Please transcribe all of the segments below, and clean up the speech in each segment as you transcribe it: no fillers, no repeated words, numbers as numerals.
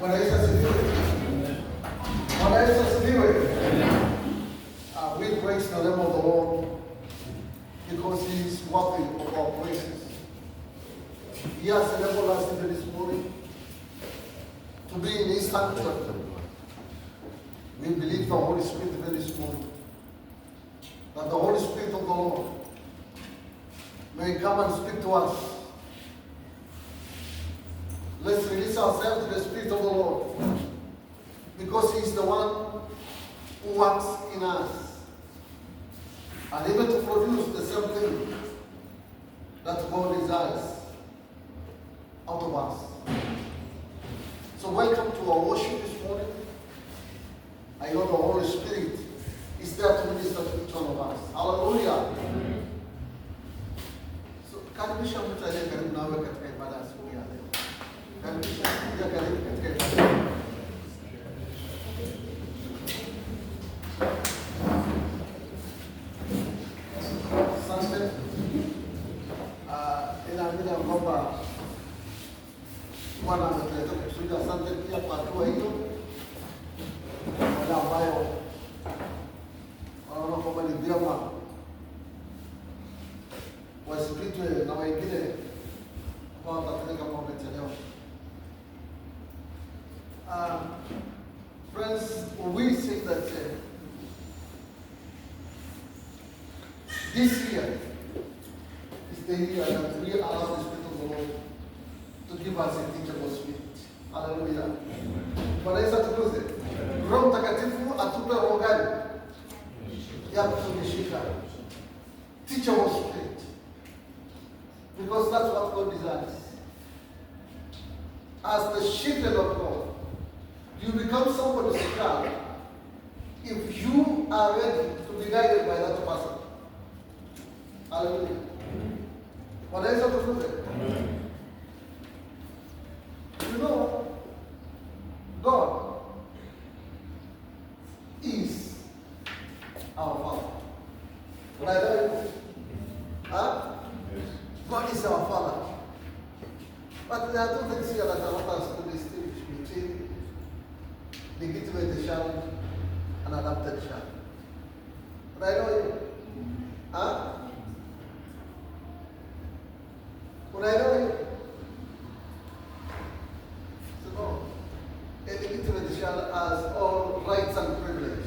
Bwana Yesu asifiwe. Bwana Yesu asifiwe. We praise the name of the Lord because He is worthy of our praises. He has enabled us even this morning to be in His sanctuary. We believe the Holy Spirit even this morning. That the Holy Spirit of the Lord may come and speak to us. Let's release ourselves to the Spirit of the Lord, because He is the one who works in us and able to produce the same thing that God desires out of us. So welcome to our worship this morning. I know the Holy Spirit is there to minister to each one of us. Hallelujah. So karibisha mtu aliye karibu nawe katika ibada ya asubuhi ya leo. Karibisha kuja karibu katika ibada. Asante. Ninaamini kwamba Bwana ametuleta kusudi. Asante pia kwa hatua hiyo. Wale ambayo wanaona kwamba ni vyema wasikitwe na wengine ambao watapeleka kama wamechelewa. Friends, we say that this year is the year that we allow the Spirit of the Lord to give us a teachable spirit. Hallelujah. Bwana Yesu atukuze. Roho Mtakatifu atupe roho gani? Ya kufundishika. Teachable spirit. Because that's what God desires. As the children of God, you become somebody's child if you are ready to be guided by that person. Hallelujah. Bwana Yesu atukuze. You know, God is our Father. Right? Huh? God is our Father. But there are two things here that I want us to distinguish between legitimate child and adopted child. Right? Huh? Right? So no. A legitimate child has all rights and privileges.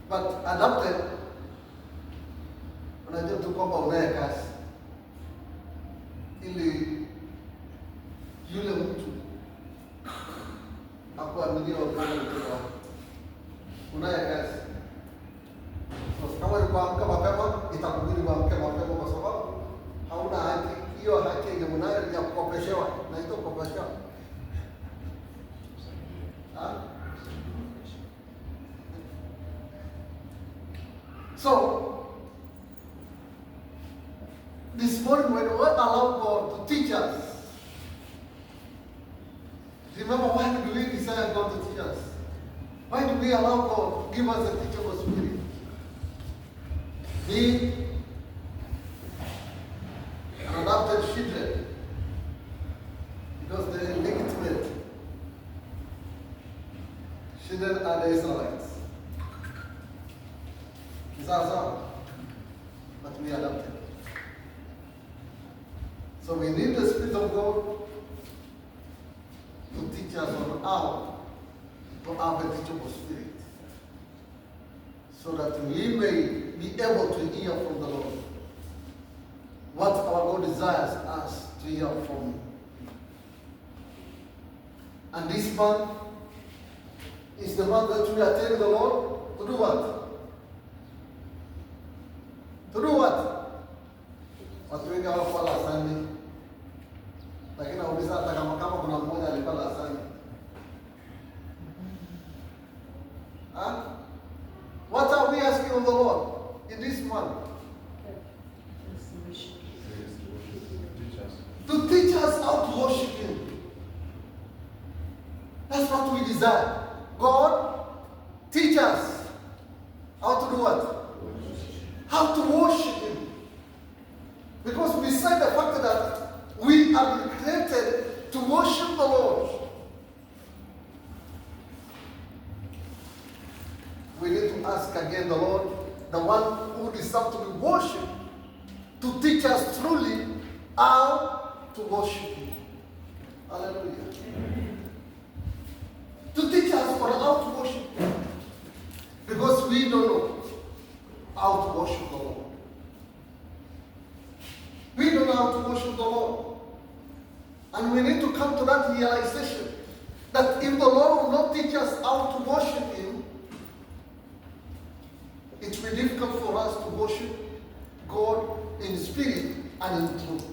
But adopted, unajua tu kwamba unaye kazi ili yule mtu akuaminie kama mtoto wako. Unaye kazi. So kama unaamka mapema, itakubidi uamke mapema kwa sababu hauna haki. Hiyo haki yenye unayo ni ya kukopeshewa, na hiyo kukopeshewa. So, this morning when we allow God to teach us, remember, why do we desire God to teach us? Why do we allow God to give us a teachable spirit? Being an adopted children, because they are legitimate children are the Israelites. It's our son, but we adopted. So we need the Spirit of God to teach us on how to have a teachable spirit, so that we may be able to hear from the Lord what our God desires us to hear from Him. And this man is the man that we are telling the Lord to do what? To do what? Watu wengi hawako la Sunday. Lakini nauliza hata kama kuna mmoja alikuwa la Sunday. What are we asking of the Lord in this month? To teach us how to worship Him. That's what we desire. God, teach us how to do what? How to worship Him. Because we beside the fact that we have been created to worship the Lord, we need to ask again the Lord, the one who deserves to be worshipped, to teach us truly how to worship Him. Hallelujah. To teach us on how to worship Him. Because we don't know how to worship the Lord. We don't know how to worship the Lord. And we need to come to that realization that if the Lord will not teach us how to worship Him, it will be difficult for us to worship God in spirit and in truth.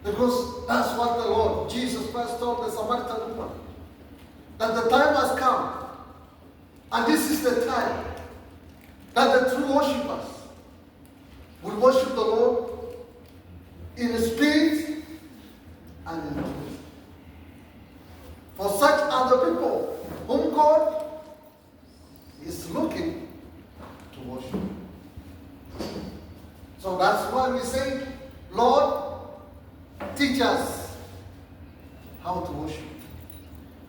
Because that's what the Lord Jesus Christ told the Samaritan woman. That the time has come. And this is the time that the true worshippers will worship the Lord in spirit and in truth. For such are the people whom God is looking to worship. So that's why we say, Lord, teach us how to worship.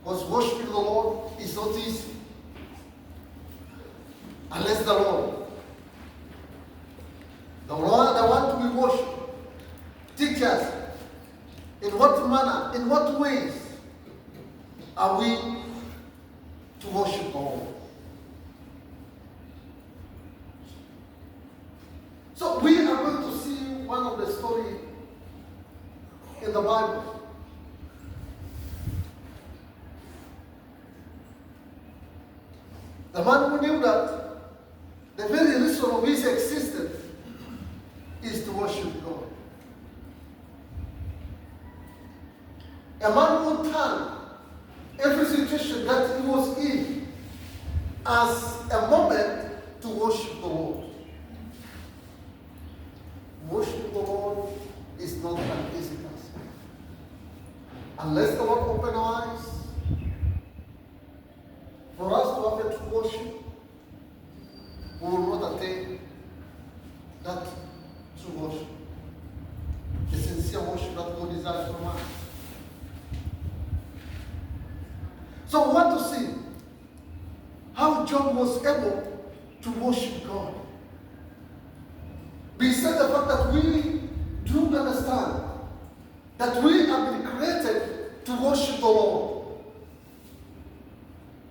Because worshiping the Lord is not easy. Unless the Lord, the one to be worshipped, teach us in what manner, in what ways are we to worship the Lord. So we are going to see one of the stories in the Bible. The man who knew that the very reason of his existence is to worship God. A man who turned every situation that he was in as a moment to worship the Lord. Worship the Lord is not an easy task. Unless the Lord open our eyes for us to have a true worship, we will not attain that true worship. The sincere worship that God desires from us. So we want to see how Job was able to worship God. Beside the fact that we do understand that we have been created to worship the Lord.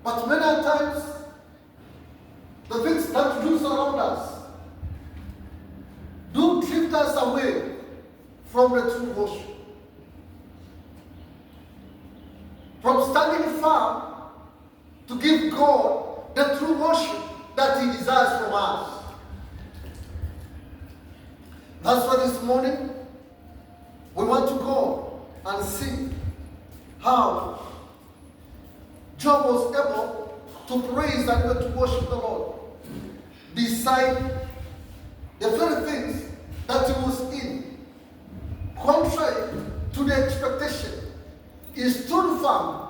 But many times, the things that do surround us do drift us away from the true worship. From standing firm to give God the true worship that He desires from us. That's why this morning we want to go and see how Job was able to praise and to worship the Lord beside the very things that he was in. Contrary to the expectation, he stood firm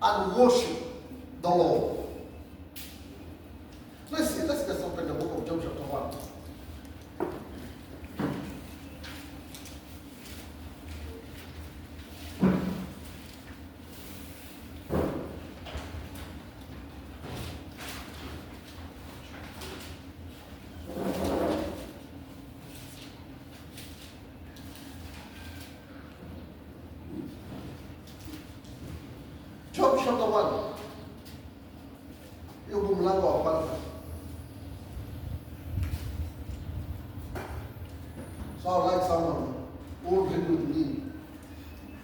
and worshiped the Lord. Let's get something in the book of Job chapter 1. Job chapter 1. Yuko mlango wa kwanza. So I would like someone who will read with me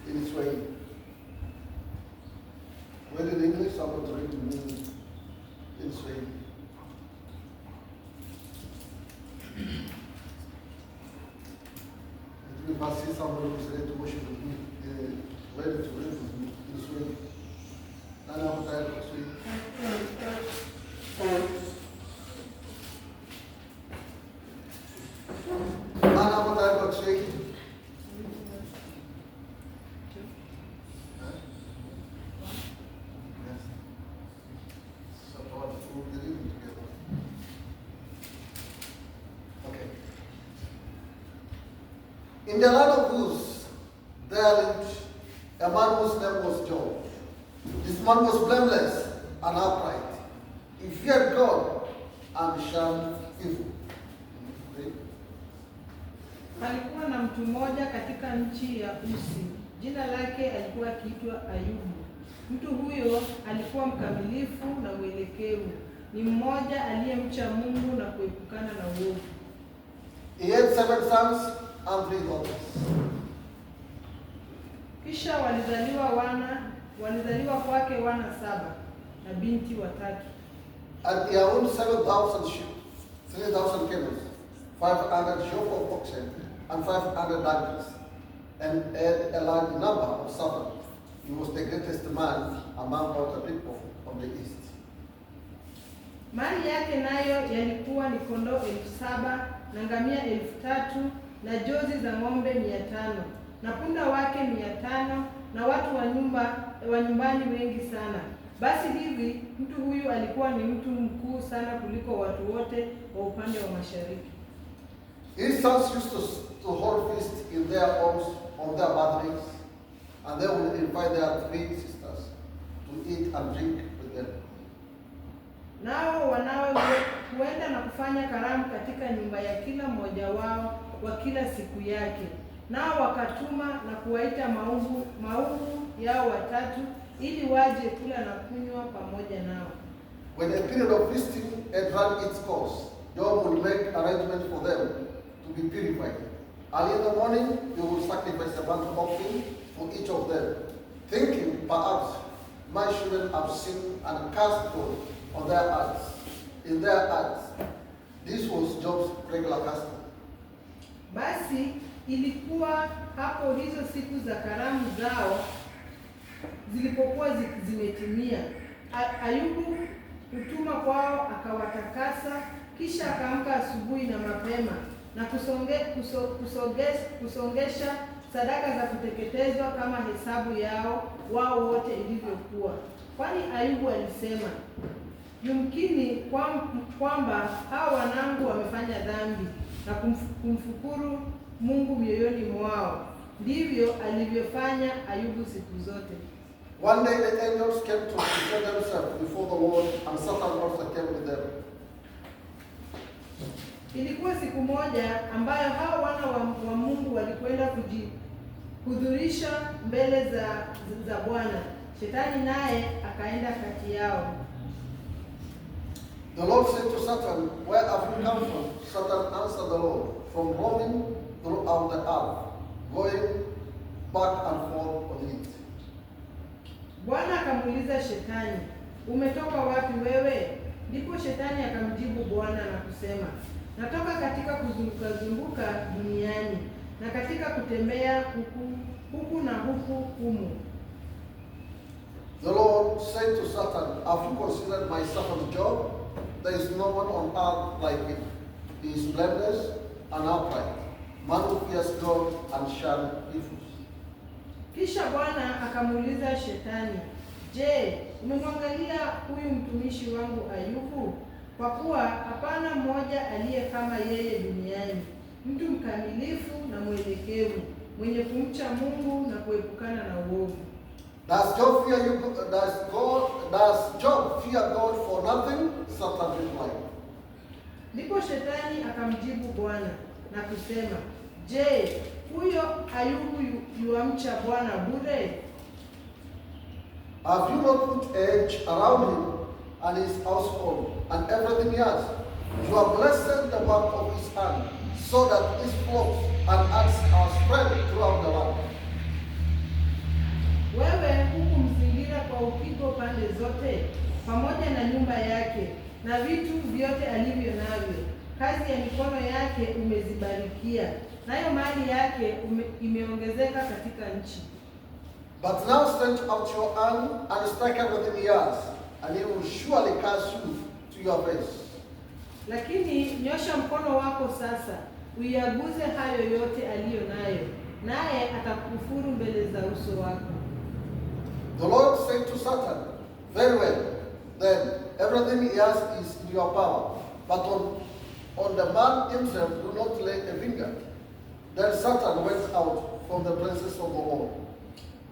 in Swahili. Well, in English, someone to read with me in Swahili. If I see someone who is ready to worship with me, ready to read with me in Swahili. Nani hapo tayari kwa Swahili? Nani hapo tayari kwa Swahili? Yes. So we'll be reading together. Okay. In the land of Uz, there lived a man whose name was Job. This man was blameless and upright. He feared God and shunned evil. Palikuwa na mtu mmoja katika nchi ya Usi. Jina lake alikuwa akiitwa Ayubu. Mtu huyo alikuwa mkamilifu na mwelekevu. Ni mmoja aliyemcha Mungu na kuepukana na uovu. He had 7 sons and 3 daughters. Kisha walizaliwa kwake wana 7 na binti 3. And he owned 7,000 sheep, 3,000 camels, 500 yoke of oxen, and 500 donkeys, and had a large number of servants. He was the greatest man among all the people of the east. Mali yake nayo yalikuwa ni kondoo 7,000 na ngamia 3,000 na jozi za ng'ombe 500 na punda wake 500 na watu wa nyumbani wengi sana. Basi hivi mtu huyu alikuwa ni mtu mkuu sana kuliko watu wote wa upande wa mashariki. His sons used to hold feast in their homes on their birthdays, and they would invite their 3 sisters to eat and drink with them. Nao wanawe huenda na kufanya karamu katika nyumba ya kila mmoja wao wa kila siku yake. Nao wakatuma na kuwaita maungu yao 3 ili waje kula na kunywa pamoja nao. When a period of feasting had run its course, Job would make arrangements for them to be purified. Early in the morning, he would sacrifice a burnt offering for each of them, thinking perhaps my children have sinned and cast God on their hearts, in their hearts. This was Job's regular custom. Basi ilikuwa hapo hizo siku za karamu zao zilipokuwa zimetimia, Ayubu hutuma kwao akawatakasa, kisha akaamka asubuhi na mapema na kusongesha sadaka za kuteketezwa kama hesabu yao wao wote ilivyokuwa. Kwani Ayubu alisema, yumkini kwamba hao wanangu wamefanya dhambi na kumfukuru Mungu mioyoni mwao. Ndivyo alivyofanya Ayubu siku zote. One day the angels came to present themselves before the Lord, and Satan also came with them. Ilikuwa siku moja ambayo hao wana wa Mungu walikwenda kujihudhurisha mbele za Bwana. Shetani naye akaenda kati yao. The Lord said to Satan, "Where have you come from?" Satan answered the Lord, "From roaming throughout the earth, going back and forth on it." Bwana akamuuliza Shetani, "Umetoka wapi wewe?" Ndipo Shetani akamjibu Bwana na kusema, "Natoka katika kuzunguka duniani na katika kutembea huku na humu." The Lord said to Satan, "Have you considered my servant Job? There is no one on earth like him. He is blameless and upright, man who fears God and shuns evil." Kisha Bwana akamuuliza Shetani, "Je, umemwangalia huyu mtumishi wangu Ayubu? Kwa kuwa hapana mmoja aliye kama yeye duniani, mtu mkamilifu na mwelekevu, mwenye kumcha Mungu na kuepukana na uovu." Does Job fear God for nothing? Satan replied. Ndipo Shetani akamjibu Bwana na kusema, "Je, huyo Ayubu yuamcha Bwana bure? Have you not put edge around him and his household and everything he has? You have blessed the work of his hand, so that his flocks and herds are spread throughout the land." Wewe hukumzingira kwa upigo pande zote, pamoja na nyumba yake na vitu vyote alivyo navyo. Kazi ya mikono yake umezibarikia, nayo mali yake imeongezeka katika nchi. But now stretch out your hand and strike everything he has, and he will surely curse you to your face. Lakini nyosha mkono wako sasa, uyaguze hayo yote aliyo nayo, naye atakufuru mbele za uso wako. The Lord said to Satan, "Very well, then everything he has is in your power, but on the man himself do not lay a finger." Then Satan went out from the presence of the Lord.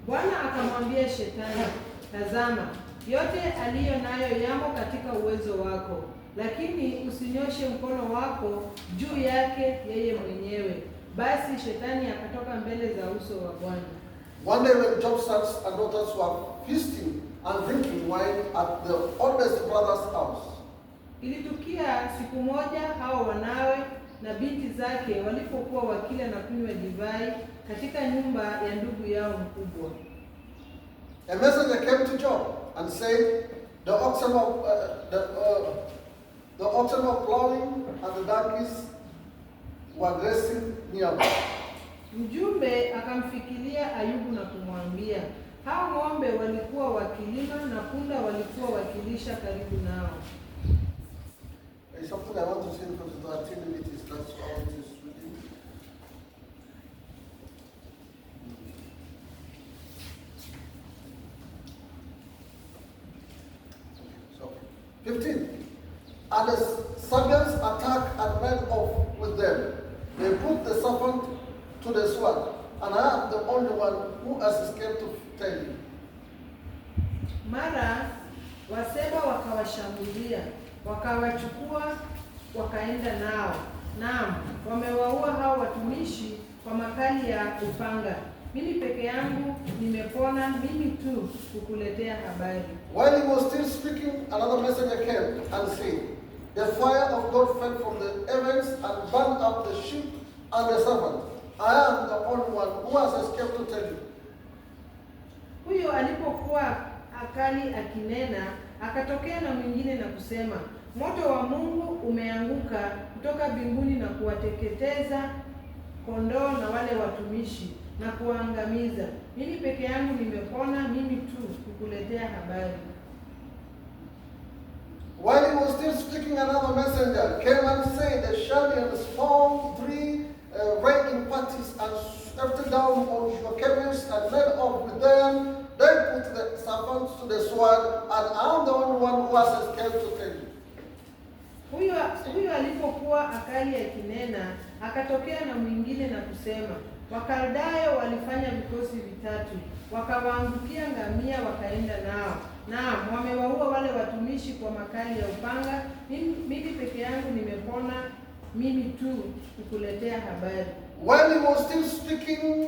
Bwana akamwambia Shetani, tazama, yote aliyo nayo yamo katika uwezo wako, lakini usinyoshe mkono wako juu yake yeye mwenyewe. Basi Shetani akatoka mbele za uso wa Bwana. One day when Job's sons and daughters were feasting and drinking wine at the oldest brother's house, Ilitukia siku moja hao wanawe na binti zake walipokuwa wakila na kunywa divai katika nyumba ya ndugu yao mkubwa. a messenger came to Job and said, the oxen of plowing and the donkeys were grazing nearby. Mjumbe akamfikiria Ayubu na kumwambia, hao ng'ombe walikuwa wakilima na punda walikuwa wakilisha karibu nao. There's something I want to say because it's 13 minutes, that's all it is reading. So, 15. And the Sabians attacked and went off with them. They put the serpent to the sword, and I am the only one who has escaped to tell you. Mara Waseba wakawashambulia, wakawachukua, wakaenda nao. Naam, wamewaua hao watumishi kwa makali ya upanga. Mimi peke yangu nimepona, mimi tu kukuletea habari. While he was still speaking, another messenger came and said, the fire of God fell from the heavens and burned up the sheep and the servant. I am the only one who has escaped to tell you. Huyo alipokuwa akali akinena, akatokea na mwingine na kusema, moto wa Mungu umeanguka kutoka mbinguni na kuwateketeza kondoo na wale watumishi na kuangamiza. Mimi peke yangu nimepona, mimi tu kukuletea habari. While he was still speaking, another messenger came and said, the Chaldeans formed three raiding parties and swept down on your camels and led off with them. They put the serpents to the sword, and I am the only one who has escaped to tell you. Huyo alipokuwa akali akinena, akatokea na mwingine na kusema, Wakaldayo walifanya vikosi vitatu, wakawaangukia ngamia wakaenda nao. Naam, wamewaua wale watumishi kwa makali ya upanga. Mimi peke yangu nimepona, mimi tu kukuletea habari. While he was still speaking,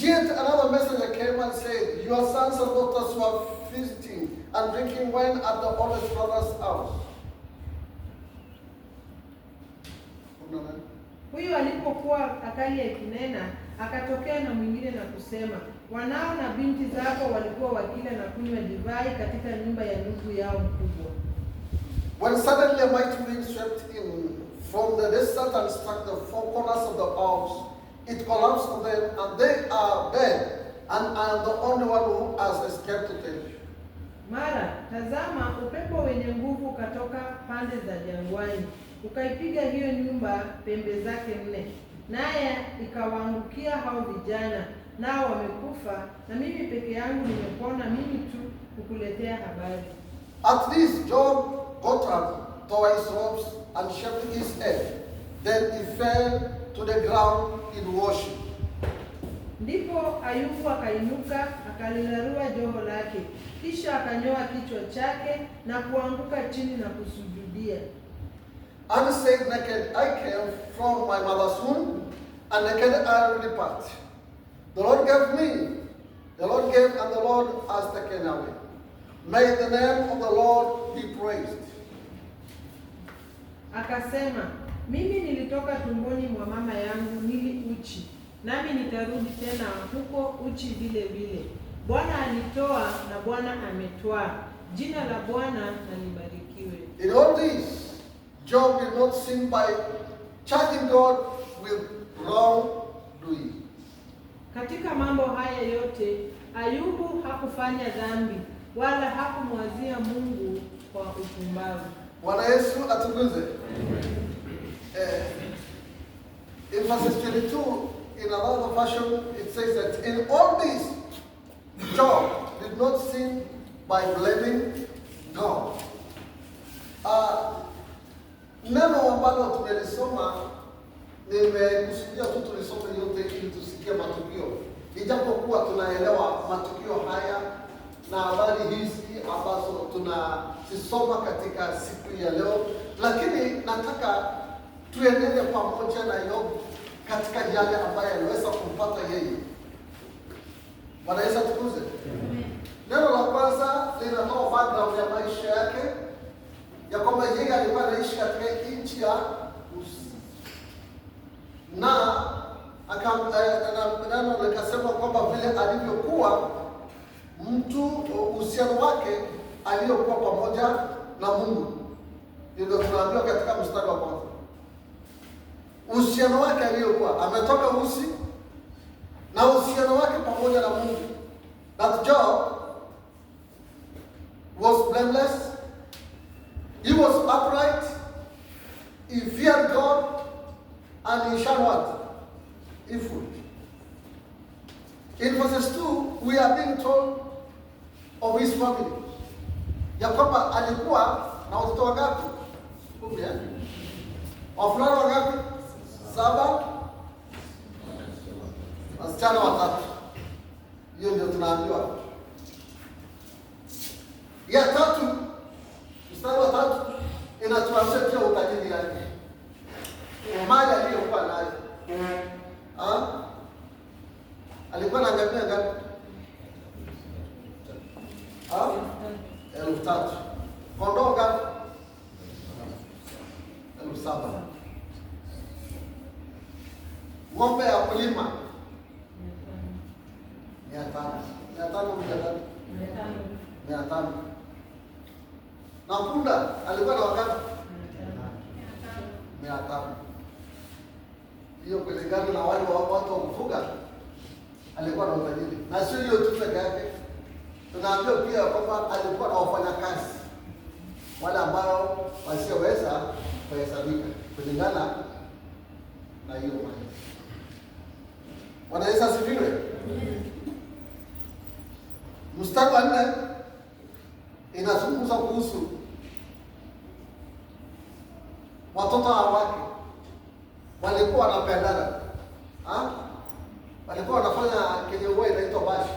yet another messenger came and said, your sons and daughters were feasting and drinking wine at the oldest brother's house. Huyo alipokuwa akali akinena, akatokea na mwingine na kusema, wanao na binti zako walikuwa wakila na kunywa divai katika nyumba ya ndugu yao mkubwa. When suddenly a mighty wind swept in from the desert and struck the four corners of the house, it collapsed on them, and they are dead, and I am the only one who has escaped to tell you. Mara, tazama, upepo wenye nguvu ukatoka pande za jangwani, ukaipiga hiyo nyumba pembe zake nne, naye ikawaangukia hao vijana, nao wamekufa, na mimi peke yangu nimepona, mimi tu kukuletea habari. At this, Job got up, tore his robes, and shaved his head. Then he fell to the ground in worship. Ndipo Ayubu akainuka, akalilarua joho lake, kisha akanyoa kichwa chake na kuanguka chini na kusujudia. And said, naked I came from my mother's womb, and naked I will depart. The Lord gave me, the Lord gave, and the Lord has taken away. May the name of the Lord be praised. Akasema, mimi nilitoka tumboni mwa mama yangu nili uchi, nami nitarudi tena huko uchi vile vile. Bwana alitoa na Bwana ametwaa, jina la Bwana na libarikiwe. In all this, Job did not sin by charging God with wrongdoing. Katika mambo haya yote, Ayubu hakufanya dhambi, wala hakumwazia Mungu kwa upumbavu. Bwana Yesu atukuze. In verses 22, in another version, it says that in all this, Job did not sin by blaming God. Neno ambalo tumelisoma nimekusudia tu tulisome yote tusikie matukio, ijapokuwa tunaelewa matukio haya na habari hizi ambazo tunazisoma katika siku ya leo, lakini nataka tuendelee pamoja na Yobu katika yale ambayo aliweza kumpata yeye. Bwana Yesu atukuze. Neno la kwanza linatoa background ya maisha yake, ya kwamba yeye alikuwa anaishi katika nchi ya Usi, na neno likasema kwamba vile alivyokuwa mtu, uhusiano wake aliyokuwa pamoja na Mungu. Ndio tunaambiwa katika mstari wa kwanza, uhusiano wake aliyokuwa ametoka Usi na uhusiano wake pamoja na Mungu. That Job was blameless, he was upright, he feared God, and he shunned what? Evil. In verses 2, we are being told of his family, ya kwamba alikuwa na watoto wangapi? 10. Wavulana wangapi? 7, wasichana 3. Hiyo ndio tunaambiwa. Ya 3, mstari wa 3 inatuambia pia utajiri yake, mali aliyokuwa nayo. Alikuwa na ngamia ngapi? 3,000. Kondoo ngapi? 7,000. Ng'ombe ya kulima 500. Na punda alikuwa na wangapi? 500. Hiyo kulingana na wale watu wa kufuga alikuwa na utajiri. Na sio hiyo tu peke yake, tunaambiwa pia kwamba alikuwa na wafanyakazi wale ambao wasioweza kuhesabika kulingana na hiyo mali. Bwana Yesu asifiwe. Mstari wa 4 inazungumza kuhusu watoto wake. Walikuwa wanapendana. Walikuwa wanafanya kenye huwa inaitwa bashi.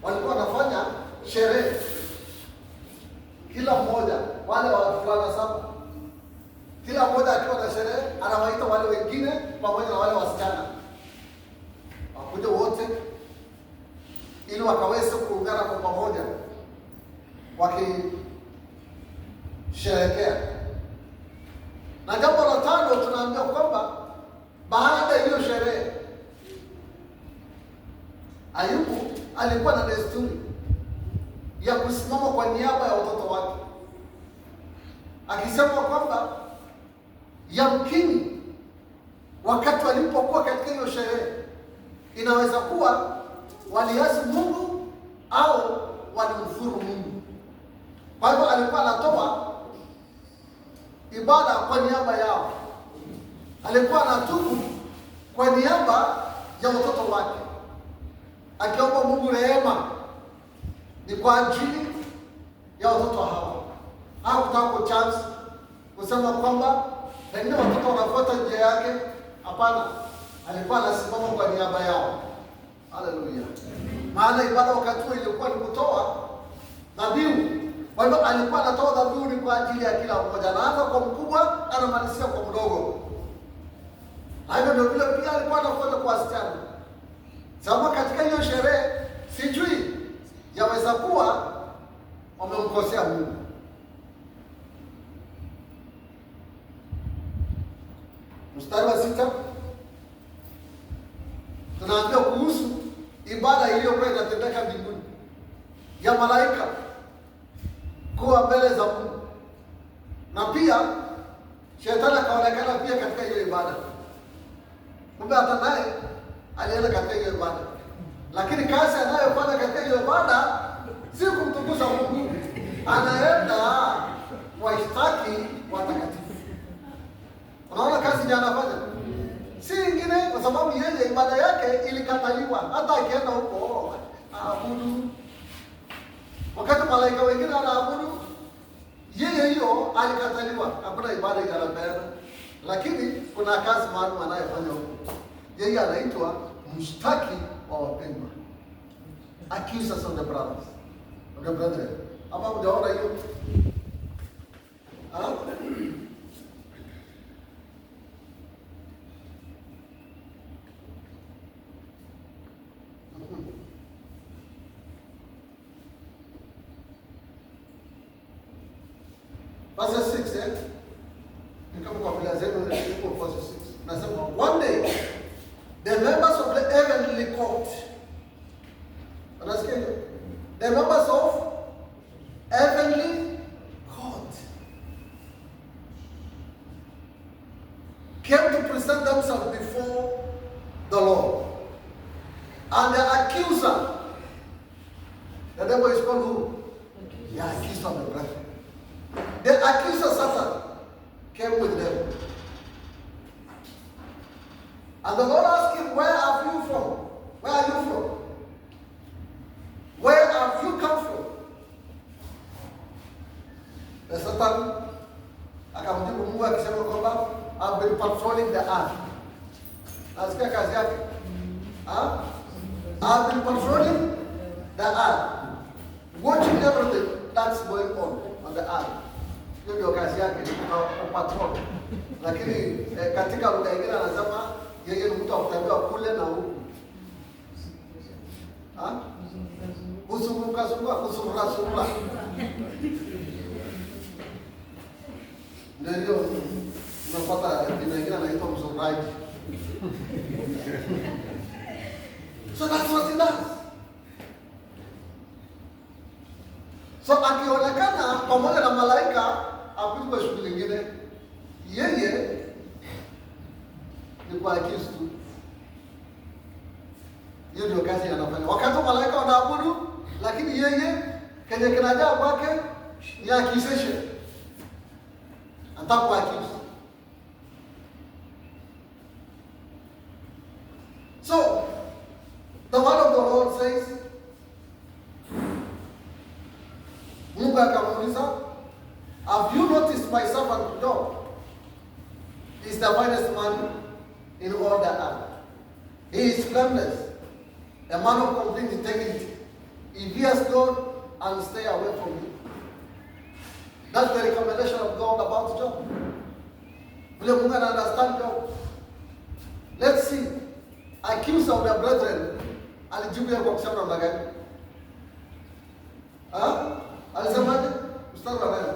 Walikuwa wanafanya sherehe. Kila mmoja, wale wavulana 7, kila mmoja akiwa na sherehe, anawaita wale wengine pamoja na wale wasichana wakuja wote, ili wakaweze kuungana kwa pamoja wakisherehekea. Na jambo la 5 tunaambia kwamba baada ya hiyo sherehe, Ayubu alikuwa na desturi ya kusimama kwa niaba ya watoto wake, akisema kwamba yamkini wakati walipokuwa katika hiyo sherehe, inaweza kuwa waliasi Mungu au walimdhuru Mungu. Kwa hivyo alikuwa anatoa ibada kwa niaba yao, alikuwa anatubu kwa niaba ya watoto wake, akiomba Mungu rehema ni kwa ajili ya watoto hao. Hakutaka chance kusema kwamba pengine watoto wanafuata njia yake. Hapana, alikuwa anasimama kwa niaba yao. Haleluya. Maana ibada wakati huo ilikuwa ni kutoa dhabihu. Kwa hivyo alikuwa anatoa dhabihu ni kwa ajili ya kila mmoja, anaanza kwa mkubwa, anamalizia kwa mdogo. Na hivyo ndio vile pia alikuwa anafanya kwa wasichana. Sababu katika hiyo sherehe, sijui yaweza kuwa wamemkosea Mungu. Mstari wa 6 tunaambia kuhusu ibada iliyokuwa inatendeka mbinguni ya malaika kuwa mbele za Mungu, na pia shetani akaonekana pia katika hiyo ibada. Kumbe hata naye alienda katika hiyo ibada, lakini kazi anayofanya katika hiyo ibada si kumtukuza Mungu, anaenda washtaki watakatifu. Unaona kazi ndiyo anafanya, si ingine, kwa sababu yeye ibada yake ilikataliwa. Hata akienda huko aabudu, wakati malaika wengine wanaabudu, yeye hiyo alikataliwa. Hakuna ibada inapenda, lakini kuna kazi maalum anayofanya huko. yeye anaitwa mshtaki wa wapendwa, accusers of the brothers, of the brethren. Hapa mjaona hiyo? Verse 6, you come to verse 6. Nasema, one day the members of the heavenly court, unasikia? The members of heavenly court came to present themselves before the Lord. And the accuser, the devil is called who? The accuser of the brethren. The accuser, Satan, came with them. And the Lord asked him, where have you from? Where are you from? Where have you come from? The Satan akamjibu Mungu akisema kwamba I've been patrolling the earth. Nasikia kazi yake. I've been patrolling the earth, watching everything that's going on the earth. Hiyo ndio kazi yake, ni patrol. Lakini katika lugha nyingine anasema yeye ni mtu wa kutembea kule na huku. Kuzunguka. Ndio unapata jina lingine anaitwa mzungukaji. So that's what he does. So akionekana pamoja na malaika apigwe shughuli nyingine, yeye ni kwa Kristo. Hiyo ndio kazi anafanya. Wakati malaika wanaabudu, lakini yeye kenye kinajaa kwake ni accusation. Anataka kwa Kristo. So the word of the Lord says, Mungu akamuuliza, have you noticed my servant Job? He's the finest man in all the earth. He is blameless, a man of complete integrity. He fears God and stay away from him. That's the recommendation of God about Job. Vile Mungu understand Job. Let's see. Accuser of the brethren alijibu kwa kusema namna gani? Alisemaje? Mstari wa 9.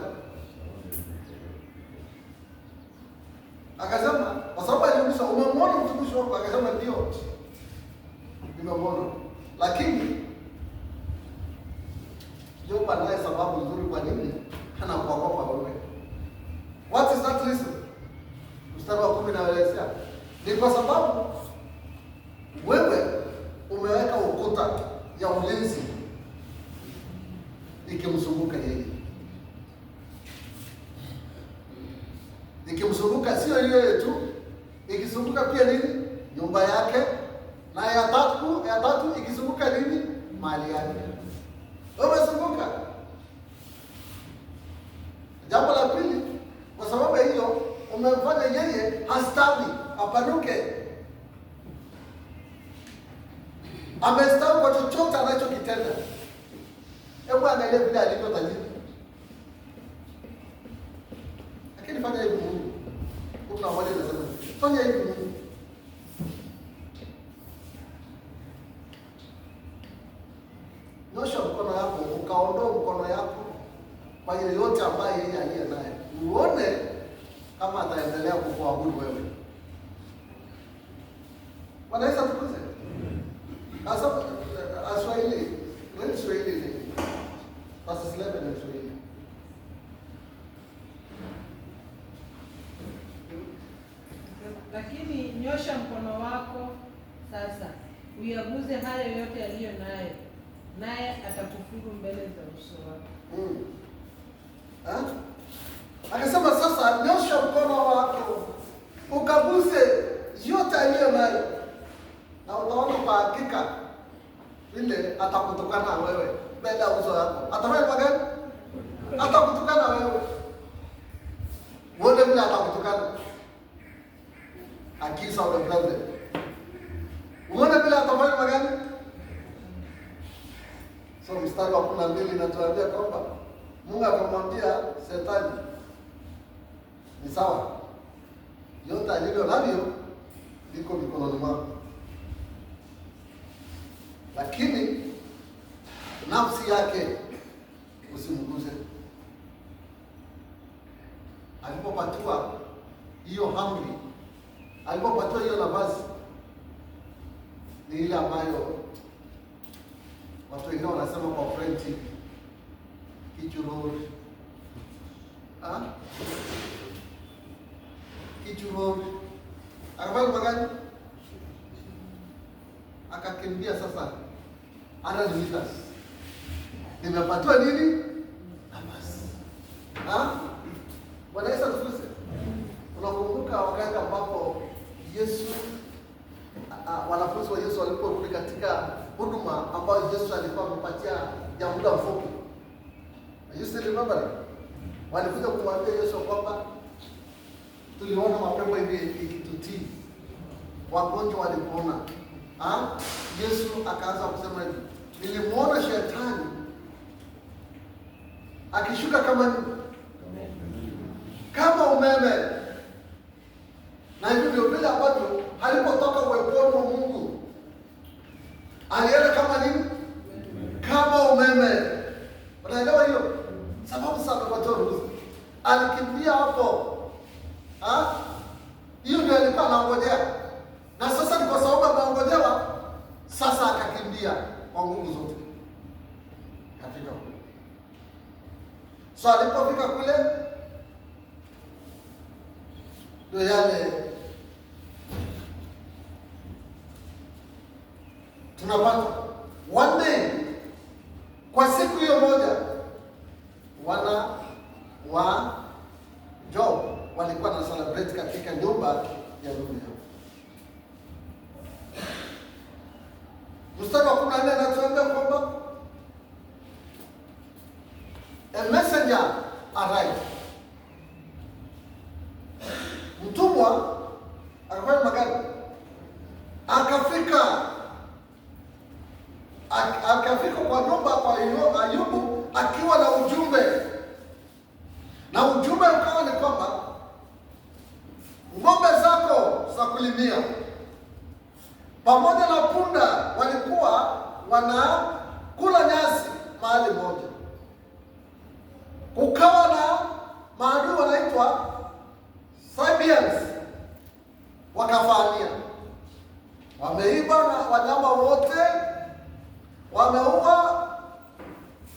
Akasema, kwa sababu aliuliza, umemwona mtumishi wako? Akasema ndio, nimemwona. Lakini Job anaye sababu nzuri kwa nini anakuogopa wewe. What is that reason? Mstari wa 10 naelezea. Ni kwa sababu wewe umeweka ukuta ya ulinzi ikimzunguka yeye. Ikimzunguka sio yeye tu, ikizunguka pia nini? Nyumba yake, na ya tatu ikizunguka nini? Mali yake. Umezunguka. Jambo la pili, kwa sababu hiyo umemfanya yeye hastawi, apanuke. Amestawi kwa chochote anachokitenda. Hebu angalia vile alivyo tajiri. Lakini fanya hivi Mungu. Kuna wale wanasema, fanya hivi Mungu. Nyosha mkono yako, ukaondoa mkono yako kwa yeyote ambaye yeye aliye naye. Uone kama ataendelea kukuabudu wewe. Wanaweza tukuze. Asa Swahili, wewe Swahili ni basi 11 ni Swahili. Lakini nyosha mkono wako sasa, uyaguze hayo yote yaliyo naye atakufuru mbele za uso wako. Akasema sasa nyosha mkono wako ukaguze yote aliyo nayo, na utaona kwa hakika vile atakutukana wewe mbele ya uso wako. Atafanya kwa gani? Atakutukana wewe. Uone vile atakutukana. Accuser of the brethren. 12 inatuambia kwamba Mungu akamwambia Shetani, ni sawa, yote alivyo navyo liko mikononi mwako, lakini nafsi yake usimguze. Alipopatiwa hiyo amri, alipopatiwa hiyo nafasi, ni ile ambayo watu wengine wanasema kwa French kichurori, kichurori. Akafanya magani, akakimbia. Sasa 100 meters nimepatiwa nini? Nafasi. Bwana Yesu asifiwe. Unakumbuka wakati ambapo Yesu, wanafunzi wa Yesu waliporudi katika huduma ambayo Yesu alikuwa amepatia ya muda mfupi. You still remember? Walikuja kumwambia Yesu kwamba tuliona mapepo hivi ikitutii, wagonjwa walipona. Yesu akaanza kusema hivi, nilimuona Shetani akishuka kama umeme. Na hivyo ndio vile ambavyo alipotoka uweponi wa Mungu alienda kama nini? Kama umeme. Unaelewa hiyo? Sababu sana kwa Yesu alikimbia hapo. Hiyo ndio alikuwa anangojea. Na sasa ni kwa sababu anaongojewa, sasa akakimbia kwa nguvu zote. Kafika kule. So alipofika kule, ndio yale tunapata one day, kwa siku hiyo moja, wana wa Job walikuwa na celebrate katika nyumba ya ndugu yao. Mstari wa 14 anatuambia kwamba a messenger arrived. Mtumwa akafanya magari, akafika kwa nyumba kwa Ayubu akiwa na ujumbe, na ujumbe ukawa ni kwamba ng'ombe zako za kulimia pamoja na punda walikuwa wanakula nyasi mahali moja. Kukawa na maadui wanaitwa Sabians, wakafania, wameiba na wanyama wote, wameua,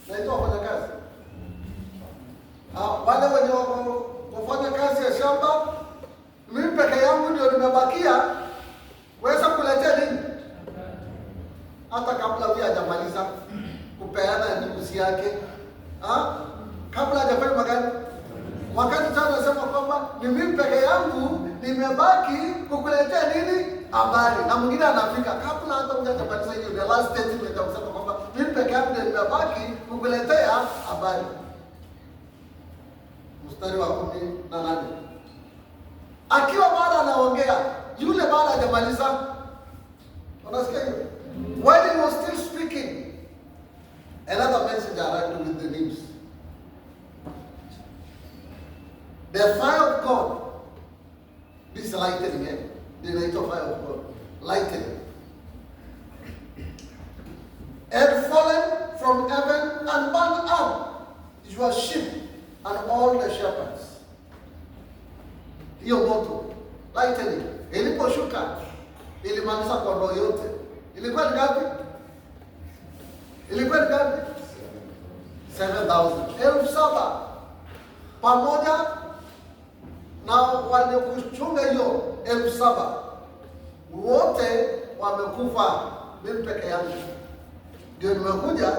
naitwa wafanya kazi wale wenye kufanya kazi ya shamba. Mimi peke yangu ndio nimebakia kuweza kuletea nini, hata kabla huyu hajamaliza kupeana nduguzi yake, kabla hajafanya magani. Wakati tena nasema kwamba ni mimi peke yangu nimebaki kukuletea nini, habari, na mwingine anafika kabla hata hujamaliza hiyo the last statement ya kusema kwamba mimi peke yangu ndio nimebaki kukuletea habari. Mstari wa 18, akiwa baada anaongea, yule baada hajamaliza, unasikia hiyo? While he was still speaking, another messenger arrived with the news. The fire of God, this lightning, the light of fire of God, lightning, had fallen from heaven and burned up your sheep and all the shepherds. Hiyo moto lightning iliposhuka ilimaliza kondoo yote. Ilikuwa ni ngapi? 7,000 pamoja na wale kuchunga hiyo 7,000 wote wamekufa. Mimi peke yangu ndio nimekuja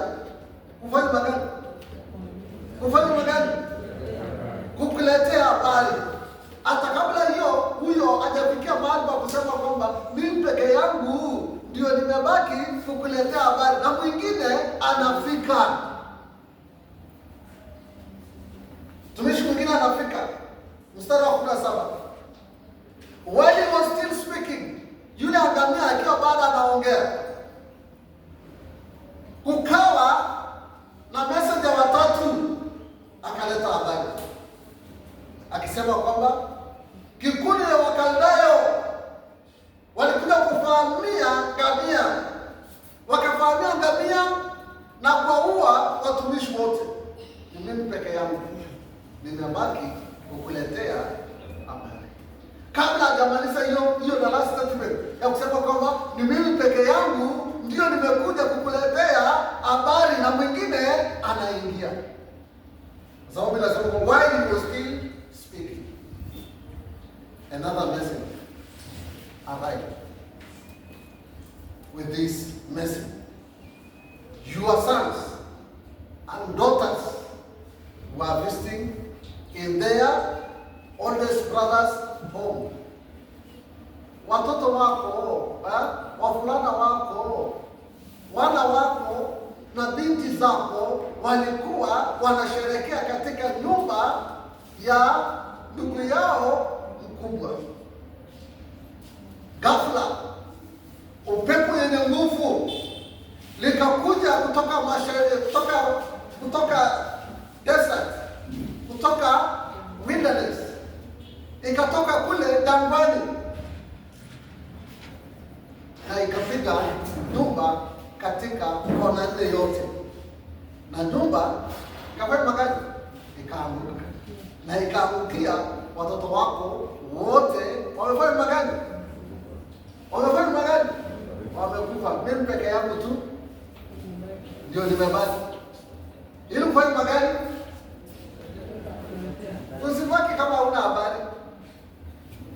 kufanya magani, kukuletea habari. Hata kabla hiyo huyo hajafikia mahali pa kusema kwamba mimi peke yangu ndio nimebaki kukuletea habari, na mwingine anafika, tumishi mwingine anafika. Mstari wa 17, while he was still speaking, yule angamia akiwa baada anaongea, kukawa na wakavamia ngamia na kuwaua watumishi wote. Ni mimi peke yangu nimebaki kukuletea habari. Kabla hajamaliza hiyo the last statement ya kusema kwamba ni mimi peke yangu ndio nimekuja kukuletea habari, na mwingine anaingia. Sababu inasema while he was still speaking, another message arrived with this message. Your sons and daughters were visiting in their oldest brother's home. Watoto wako, wavulana wako, wana wako na binti zako walikuwa wanasherehekea katika nyumba ya ndugu yao mkubwa. Ghafla upepo yenye nguvu likakuja kutoka mashariki, kutoka desert, kutoka wilderness, ikatoka kule jangwani na ikapiga nyumba katika kona nne yote, na nyumba ikafanya magani, ikaanguka na ikaangukia watoto wako wote. Wamefanya magani? Wamekufa. Mimi peke yangu tu ndio nimebaki. Ili kufanya magani? Usibaki kama huna habari.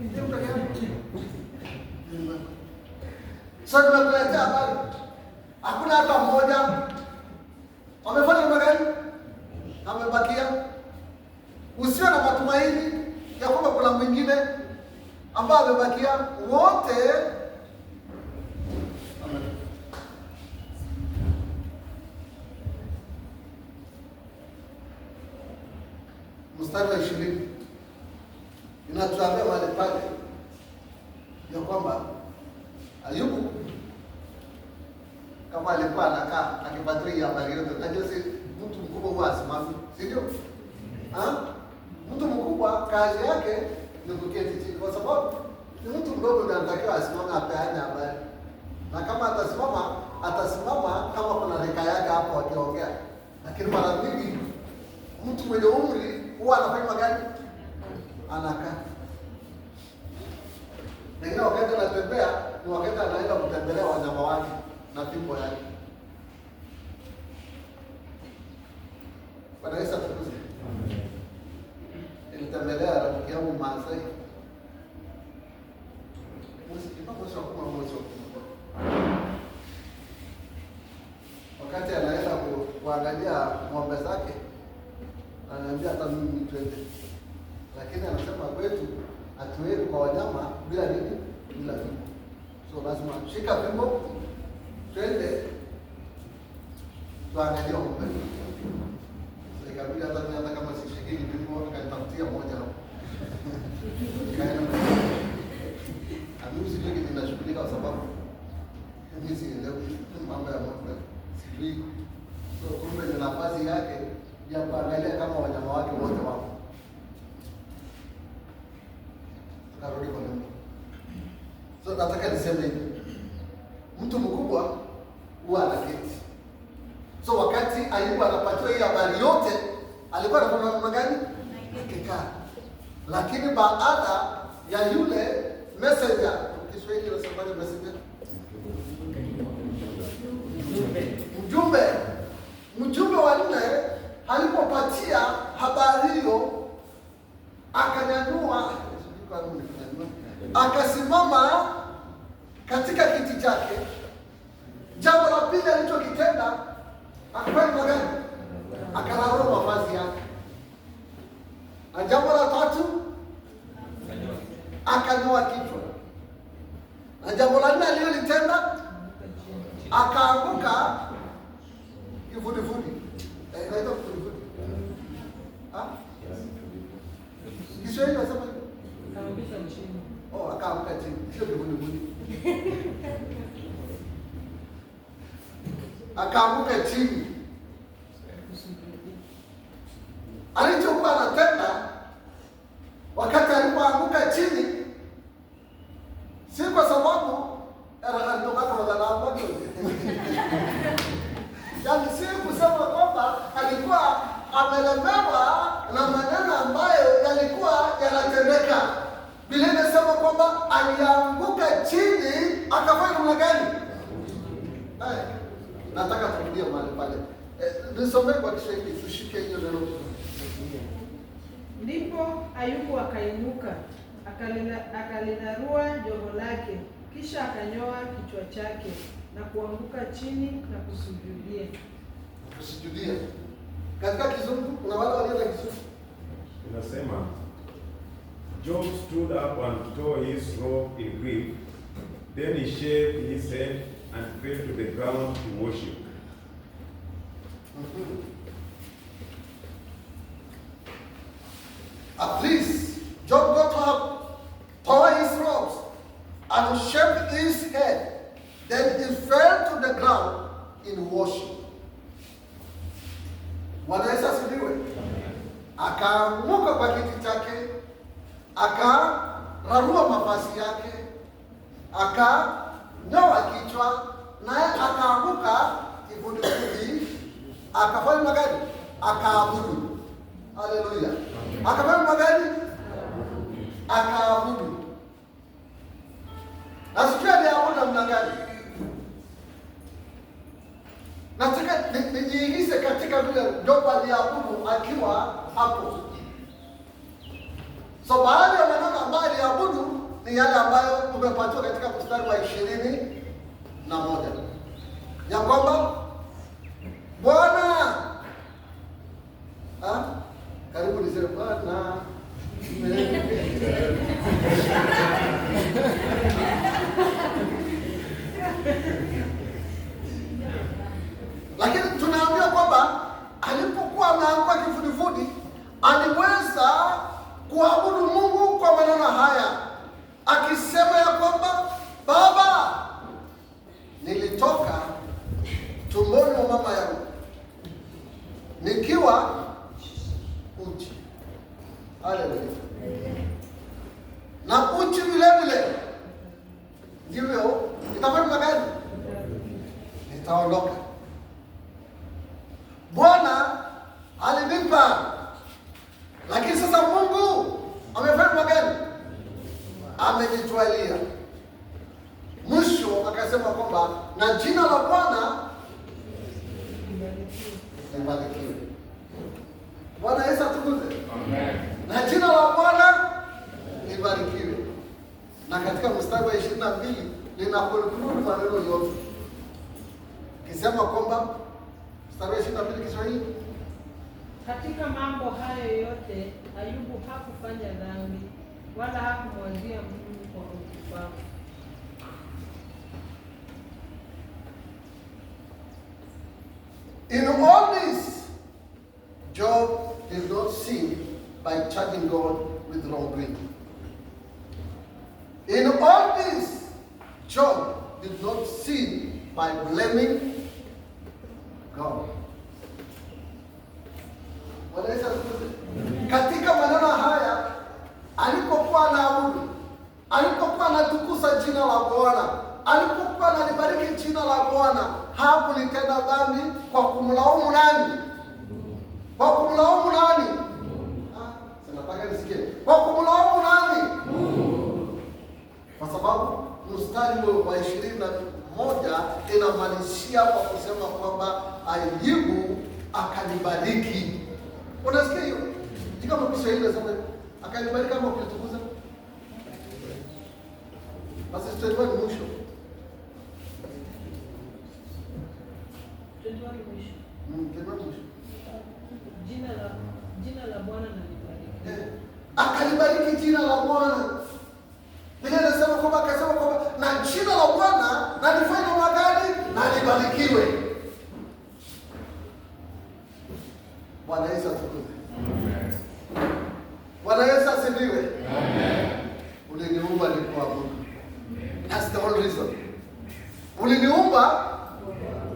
Ndio peke yangu. Sasa nimekuletea habari. Hakuna hata mmoja wamefanya magani, amebakia. Usiwe na matumaini ya kwamba kuna mwingine ambaye amebakia. Wote mstari wa 20 inatuambia mahali pale ya kwamba Ayubu kama alikuwa anakaa akipatiwa habari yote. Najua si mtu mkubwa huwa asimami, si ndio? Mtu mkubwa kazi yake ni kuketi chini, kwa sababu ni mtu mdogo ndiye anatakiwa asimame apeane habari, na kama atasimama kama kuna rika yake hapo akiongea. Lakini mara nyingi mtu mwenye umri huwa anafanya magani, anakaa. Lakini wakati anatembea ni wakati anaenda kutembelea wanyama wake na fimbo yake. Bwana Yesu asifiwe. Nilitembelea rafiki yangu Maasai. Wakati anaenda kuangalia ng'ombe zake, ananiambia hata mimi twende. Lakini anasema kwetu hatuendi kwa wanyama bila nini? Bila fimbo. So lazima shika fimbo, twende tuangalie ng'ombe. So ikabidi hata kama sishikini fimbo, akanitafutia moja hapo. Kaenda mimi sijui kitu ninashughulika kwa sababu mimi sielewi mambo ya ng'ombe, sijui. So kumbe ni nafasi yake ya kuangalia kama wanyama wake wote wako. Karudi kwa nyumba. So nataka niseme hivi, mtu mkubwa huwa anaketi. So wakati Ayubu anapatiwa hii habari yote, alikuwa anafanya mambo gani? Akikaa. Lakini baada ya yule messenger, Kiswahili unasema messenger, mjumbe wa nne alipopatia habari hiyo, akanyanyua, akasimama katika kiti chake. Jambo la pili alichokitenda, akafanya magani? Akararua mavazi yake. Na jambo la tatu, akanyoa kichwa. Na jambo la nne alilolitenda, akaanguka kifudifudi. Inaitwa kifudifudi. Kiswahili nasema akaanguka chini. Akaanguka chini. Sio kifudifudi. Akaanguka chini. Alichokuwa anatenda wakati alipoanguka chini, si kwa sababu alilemewa na maneno ambayo yalikuwa yanatendeka. Biblia inasema kwamba alianguka chini, akafanya namna gani? Nataka turudie mahali pale. Nisome kwa Kiswahili, tushike hiyo neno. Ndipo Ayubu akainuka, akalinarua joho lake, kisha akanyoa kichwa chake na kuanguka chini na kusujudia. Kusujudia. Katika Kizungu kuna wale walio na Kizungu. Inasema Job stood up and tore his robe in grief. Then he shaved his head and fell to the ground to worship. At least Job got up, tore his robes, and shaved his head. Then he fell to the ground in worship. Bwana Yesu asifiwe. Akaanguka kwa kiti chake, akararua mavazi yake, akanyoa kichwa, naye akaanguka kifudifudi, akafanya magani? Akaabudu. Haleluya. Akafanya magani? Akaabudu. Nasikia aliabudu namna gani? Nataka nijiingize katika vile Job aliabudu akiwa hapo. So baadhi ya maneno ambayo aliabudu ni yale ambayo umepatiwa katika mstari wa 21 ya kwamba Bwana, karibu niseme Bwana lakini tunaambia kwamba alipokuwa ameanguka kifudifudi aliweza kuabudu Mungu kwa maneno haya, akisema ya kwamba Baba, nilitoka tumboni mwa mama yangu nikiwa uchi. Haleluya. Na uchi vile vile ndivyo itafanya gani? Nitaondoka. Bwana alinipa, lakini sasa Mungu amefanya gani? Amejitwalia. Mwisho akasema kwamba na jina la Bwana libarikiwe. Bwana Yesu atukuzwe. Amen. Na jina la Bwana libarikiwe. Na katika mstari wa 22 linakonkludi maneno yote, kisema kwamba mstari wa 22 Kiswahili, katika mambo hayo yote Ayubu hakufanya dhambi wala hakumwazia Mungu kwa upumbavu. In all this, Job did not sin by charging God with wrongdoing. In all this, Job did not sin by blaming God. Katika maneno haya, alipokuwa anaabudu, alipokuwa anatukuza jina la Bwana, alipokuwa analibariki jina la Bwana, hakulitenda dhambi kwa kumlaumu nani? Kwa kumlaumu nani? Nataka nisikie. Kwa kumlaumu nani? Kwa sababu mstari wa 21 inamalizia kwa kusema kwamba Ayubu akanibariki. Unasikia hiyo? Jika kwa Kiswahili nasema akanibariki kama kulitukuza. Basi tuendelee mwisho. Jina la Bwana na libariki. Akalibariki jina la Bwana. Biblia inasema kwamba akasema kwamba na jina la Bwana na lifanye magari na libarikiwe. Bwana Yesu atukuzwe. Amen. Bwana Yesu asifiwe. Amen. Uliniumba nikuabudu. That's the whole reason. Uliniumba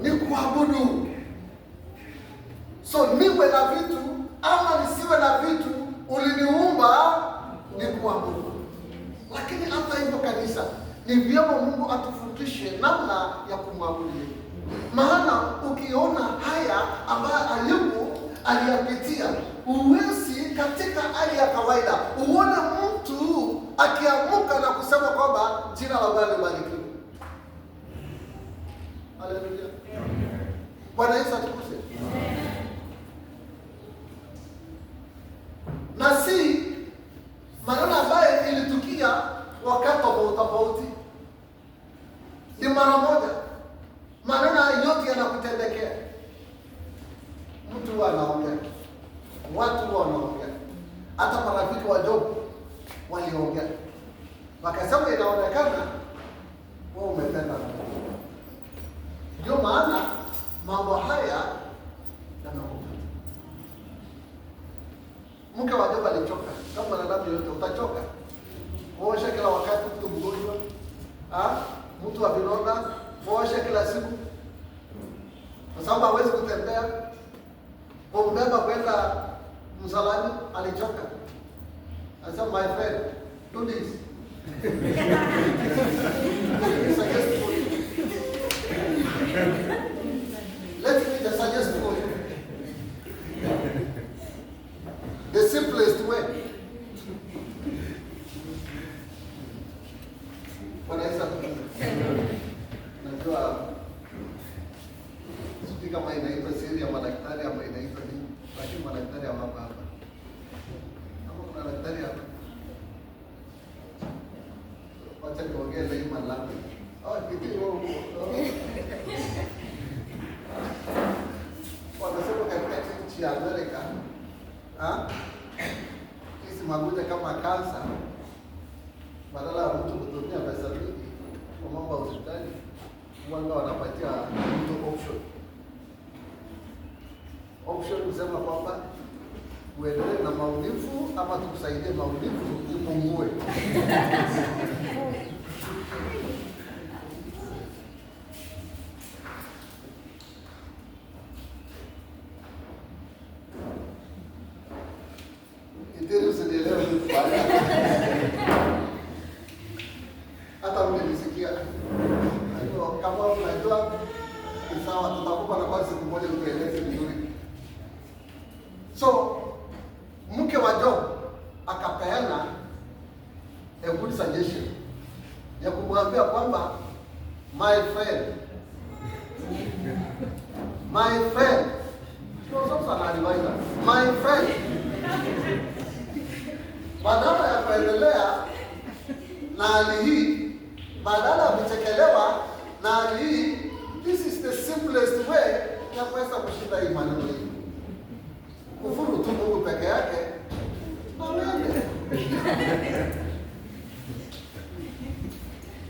ni kuabudu. So niwe na vitu ama nisiwe na vitu, uliniumba ni kuabudu. Lakini hata hivyo kanisa, ni vyema Mungu atufundishe namna ya kumwabudu. Maana ukiona haya ambayo Ayubu aliyapitia. Huwezi katika hali ya kawaida uone mtu akiamuka na kusema kwamba jina la Bwana libarikiwe. Haleluya. Bwana Yesu atukuzwe. Na si maneno ambayo ilitukia wakati tofauti, ni mara moja. Maneno yote yanakutendekea. Mtu anaongea, watu wanaongea, hata marafiki wa Job waliongea, wakasema inaonekana wewe umetenda na Mungu. Ndio maana mambo haya yanakupa. Mke wa Job alichoka. Kama mwanadamu yote utachoka. Kuosha kila wakati mtu mgonjwa, mtu wa vidonda, kuosha kila siku, kwa sababu hawezi kutembea. Kumbeba kwenda msalani, alichoka. Anasema, my friend, do this. Let me just suggest for you the simplest way. Najua sijui kama inaitwa siri ya madaktari ama inaitwa nini, lakini madaktari hawapa hapa. Kama kuna daktari hapa, wacha niongee na hii malamu. Wanasema katika nchi ya Amerika, hizi magonjwa kama kansa, badala ya mtu kutumia pesa mingi kwa mambo ya hospitali, wanga wanapatia mtu option. Option kusema kwamba uendelee na maumivu ama tukusaidie maumivu ipungue. Itiri usinielewe vitu baada. Hata mmenisikia. Kama unajua ni sawa, tutakupa nafasi siku moja tukueleze vizuri. So, mke wa Job akapeana a good suggestion ya kumwambia kwamba my friend, my friend, badala ya kuendelea na hali hii, badala ya kuchekelewa na hali hii, this is the simplest way ya kuweza kushinda hii maneno hii. Kufuru tu Mungu peke yake. Amen.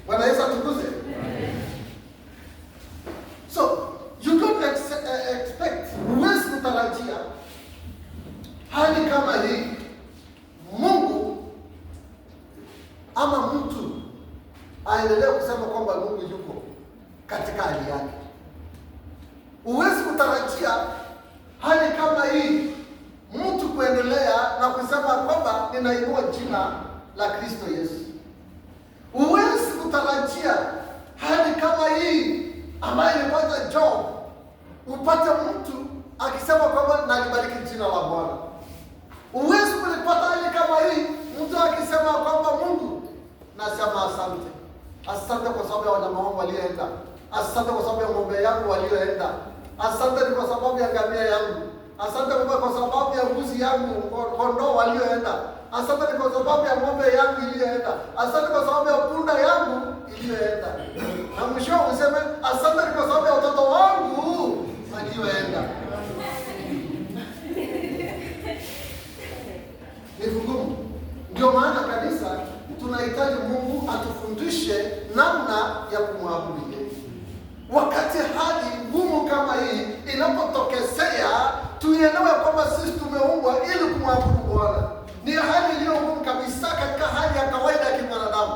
Bwana Yesu atukuzwe. So, you don't expect, huwezi kutarajia hali kama hii Mungu ama mtu aendelee kusema kwamba Mungu yuko katika hali yake. Huwezi kutarajia hali kama hii mtu kuendelea na kusema kwamba ninainua jina la Kristo Yesu. Huwezi kutarajia hali kama hii ambayo ilipata Job, upate mtu akisema kwamba nalibariki jina la Bwana. Huwezi kulipata hali kama hii mtu akisema kwamba Mungu, nasema asante. Asante kwa sababu ya wanyama wangu walioenda. Asante kwa sababu ya ng'ombe yangu walioenda. Asante kwa sababu ya ngamia yangu. Asante kwa sababu ya mbuzi yangu, kondoo walioenda. Asante kwa sababu ya ng'ombe yangu iliyoenda. Asante kwa sababu ya punda yangu iliyoenda. Na mwisho useme asante kwa sababu ya watoto wangu walioenda. Ni vigumu. Ndio maana kanisa tunahitaji Mungu atufundishe namna ya kumwabudu yeye. Wakati hali ngumu kama hii inapotokezea, tuelewe kwamba sisi tumeumbwa ili kumwabudu Bwana. Ni hali iliyo ngumu kabisa katika hali ya kawaida ya kibinadamu.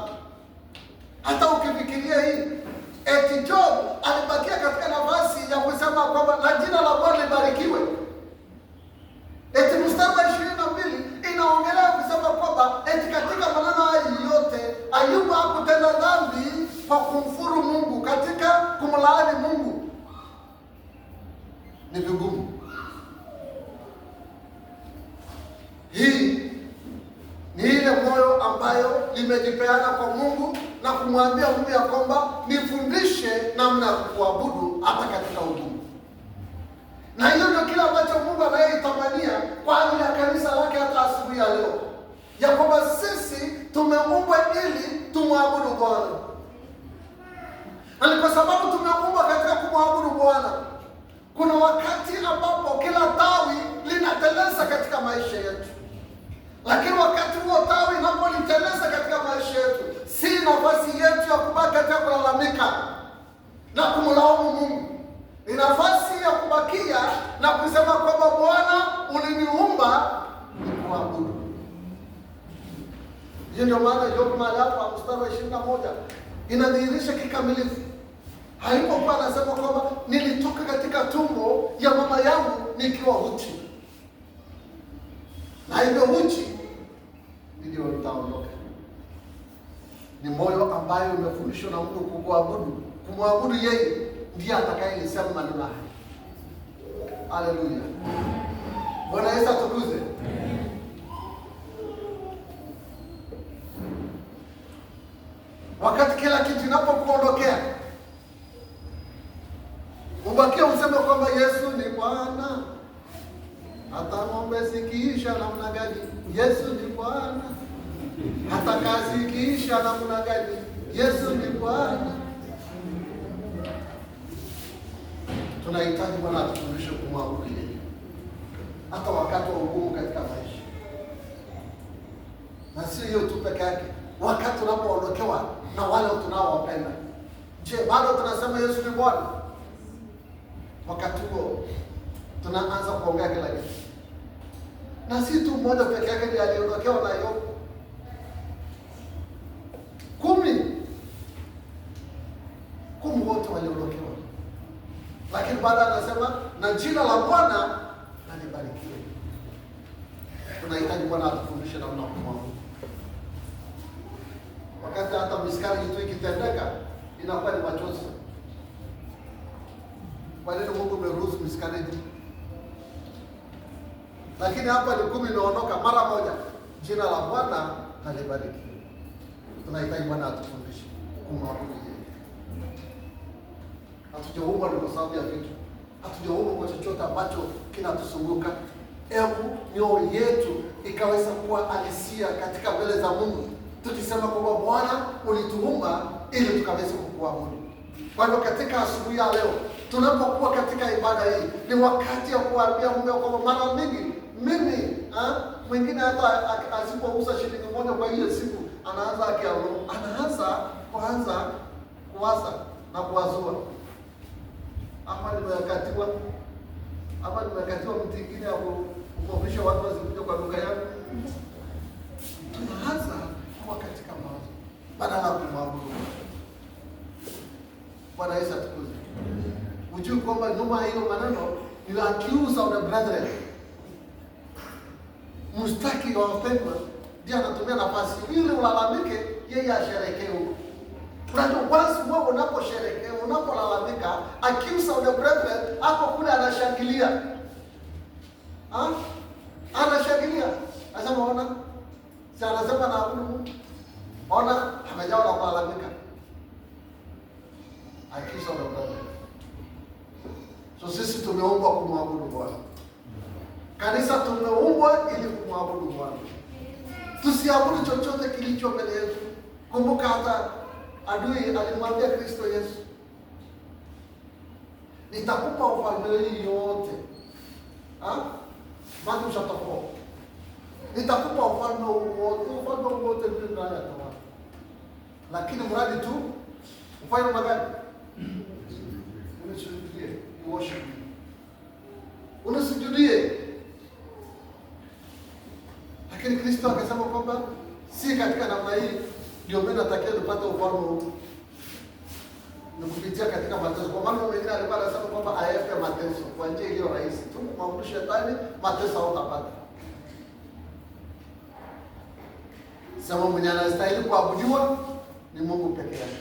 Hata ukifikiria hii, eti Job alibakia katika nafasi ya kusema kwamba na jina la Bwana libarikiwe. Eti mstari wa 22 inaongelea kusema kwamba eti katika maneno haya yote Ayubu hakutenda dhambi kwa kumfuru Mungu, katika kumlaani Mungu. Ni vigumu. ambayo limejipeana kwa Mungu na kumwambia Mungu ya kwamba nifundishe namna ya kuabudu hata katika ugumu. Na hiyo ndio kile ambacho Mungu anayetamania kwa ajili ya kanisa lake hata asubuhi ya leo, ya kwamba sisi tumeumbwa ili tumwabudu Bwana. Na ni kwa sababu tumeumbwa katika kumwabudu Bwana, kuna wakati ambapo kila tawi linateleza katika maisha yetu. Lakini wakati huo tawi linapoliteleza katika maisha yetu, si nafasi yetu ya kubaki katika kulalamika na kumlaumu Mungu. Ni nafasi ya kubakia na kusema kwamba Bwana, uliniumba nikuabudu. Hiyo ndio maana Job mahali hapa mstari wa 21 inadhihirisha kikamilifu. Haipokuwa anasema kwamba nilitoka katika tumbo ya mama yangu nikiwa uchi, na hivyo uchi ndio nitaondoka. Ni moyo ambayo umefundishwa na Mungu kuabudu, kumwabudu yeye ndiye atakayelisema maneno haya. Haleluya. Bwana Yesu atukuze. Wakati kila kitu inapokuondokea, ubakie useme kwamba Yesu ni Bwana. Hata ng'ombe zikiisha namna gani, Yesu ni Bwana. Hata kazi ikiisha namna gani, Yesu ni Bwana. Tunahitaji Bwana atufundishe kumwabudu yeye hata wakati wa ugumu katika maisha. Na sio hiyo tu peke yake, wakati unapoondokewa na wale tunaowapenda, je, bado tunasema Yesu ni Bwana? Wakati huo tunaanza kuongea kila kitu. Na si tu mmoja peke yake ndiye aliondokewa na Yobu. 10 wote waliondokewa. Lakini baada anasema na jina la Bwana na libarikiwe. Tunahitaji Bwana atufundishe namna ya kumwabudu. Wakati hata miskari tu ikitendeka inakuwa ni machozi. Kwa nini Mungu ameruhusu miskari? Lakini hapa ni 10 inaondoka mara moja. Jina la Bwana na libarikiwe. Tunahitaji Bwana atufundishe kumwabudu yeye. Hatujaumbwa kwa sababu ya vitu. Hatujaumbwa kwa chochote ambacho kinatusunguka. Hebu mioyo yetu ikaweza kuwa halisia katika mbele za Mungu, tukisema kwamba Bwana, ulituumba ili tukaweze kukuabudu. Kwa hivyo katika asubuhi ya leo tunapokuwa katika ibada hii, ni wakati ya kuambia Mungu kwamba mara mingi mimi mwingine hata asipouza shilingi moja kwa hiyo siku anaanza kuwaza na kuwazua, ama nimekatiwa mtu mwingine ya kuofisha watu wasikuja kwa duka yangu. Tunaanza kuwa katika mawazo badala ya kumwabudu. Bwana Yesu atukuze. Ujue kwamba nyuma hiyo maneno ni accuse of the brethren. Mustaki wa wapendwa ndiye anatumia nafasi ili ulalamike, yeye asherekee huko. Unajua once wewe unaposherekea, unapolalamika, accuse of the brethren hapo kule anashangilia. Anashangilia. Anasema ona. Si anasema na Mungu. Ona amejawa na kulalamika. Accuse of the brethren. So sisi tumeumbwa kumwabudu Bwana. Kanisa tumeumbwa ili kumwabudu Bwana. Tusiabudu chochote kilicho mbele yetu. Kumbuka hata adui alimwambia Kristo Yesu, nitakupa ufalme hii yote. Mathayo chapter 4. Nitakupa ufalme wote ndio ndani ya Torati. Lakini mradi tu ufanye magani? Unisujudie, worship me. Unisujudie. Lakini Kristo akasema kwamba si katika namna hii ndio mimi natakiwa nipate ufalme huu. Ni kupitia katika mateso. Kwa maana mwingine alikuwa anasema kwamba ayepe mateso kwa njia iliyo rahisi. Tu kumwabudu shetani, mateso hautapata. Sema mwenye anastahili kuabudiwa ni Mungu pekee yake.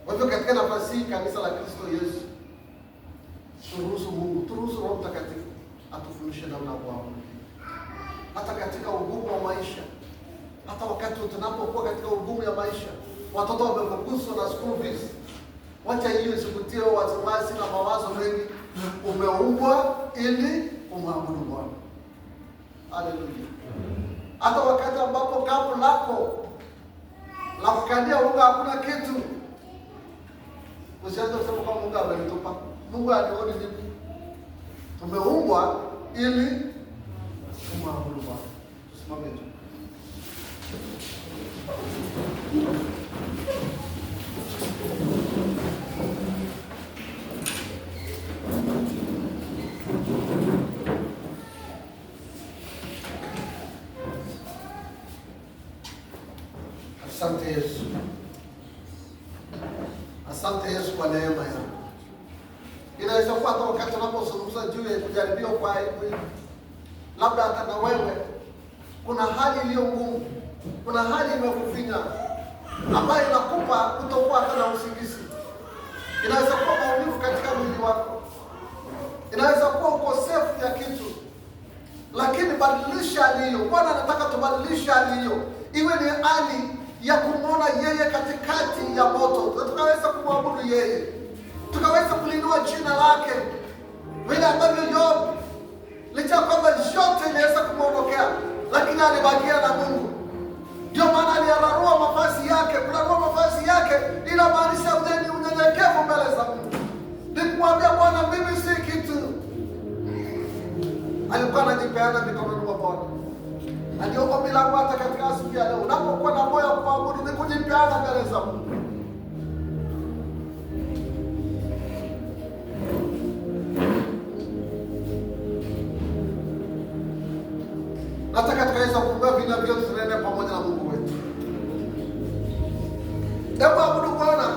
Kwa hivyo katika nafasi hii kanisa la Kristo Yesu, turuhusu Mungu, turuhusu Roho Mtakatifu atufundishe namna ya kuabudu. Hata katika ugumu wa maisha, hata wakati tunapokuwa katika ugumu ya maisha, watoto wamefukuzwa na school fees, wacha hiyo isikutie wasiwasi na mawazo mengi. Umeumbwa ili umwabudu Bwana. Haleluya. Hata wakati ambapo kapu lako la kukandia unga hakuna kitu, usianze kusema kwa Mungu amenitupa. Mungu anioni vipi? Tumeumbwa ili tumwabudu Bwana. Tusimame tu. Asante Yesu. Asante Yesu kwa neema yako. Inaweza kuwa hata wakati unapozungumza juu ya kujaribiwa kwa aibu, labda hata na wewe kuna hali iliyo ngumu, kuna hali imekufinya ambayo inakupa kutokuwa hata na usingizi. Inaweza kuwa maumivu katika mwili wako, inaweza kuwa ukosefu ya kitu, lakini badilisha hali hiyo. Bwana anataka tubadilishe hali hiyo, iwe ni hali ya kumwona yeye katikati ya moto, tukaweza kumwabudu yeye, tukaweza kulinua jina lake, vile ambavyo Yobu, licha kwamba yote iliweza kumwondokea, lakini alibakia na Mungu. Ndio maana aliyararua mavazi yake. Kurarua mavazi yake inamaanisha unyenyekevu mbele za Mungu, ni kumwambia Bwana, mimi si kitu. Alikuwa anajipeana mikononi mwa Bwana. Na ndio ombi langu hata katika asubuhi ya leo, unapokuwa na moyo wa kuabudu, ni kujipeana mbele za Mungu. Nataka tukaweza kufunga vina vyote, tunaenda pamoja na Mungu wetu. Hebu abudu Bwana